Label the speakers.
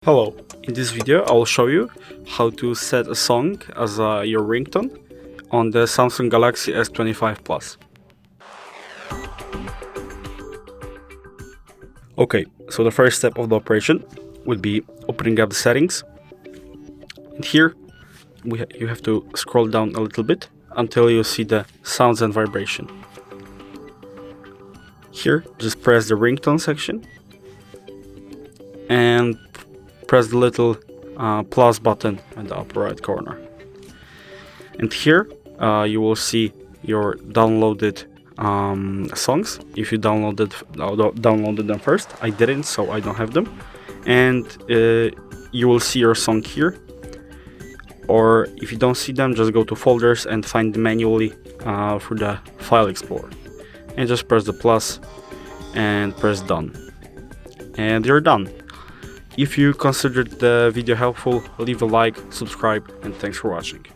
Speaker 1: Hello, in this video I will show you how to set a song as your ringtone on the Samsung Galaxy S25 Plus. Okay, so the first step of the operation would be opening up the settings, and here you have to scroll down a little bit until you see the sounds and vibration. Here just press the ringtone section and press the little plus button in the upper right corner. And here you will see your downloaded songs. If you downloaded them first, I didn't, so I don't have them. And you will see your song here. Or if you don't see them, just go to folders and find them manually through the file explorer. And just press the plus and press done. And you're done. If you considered the video helpful, leave a like, subscribe, and thanks for watching.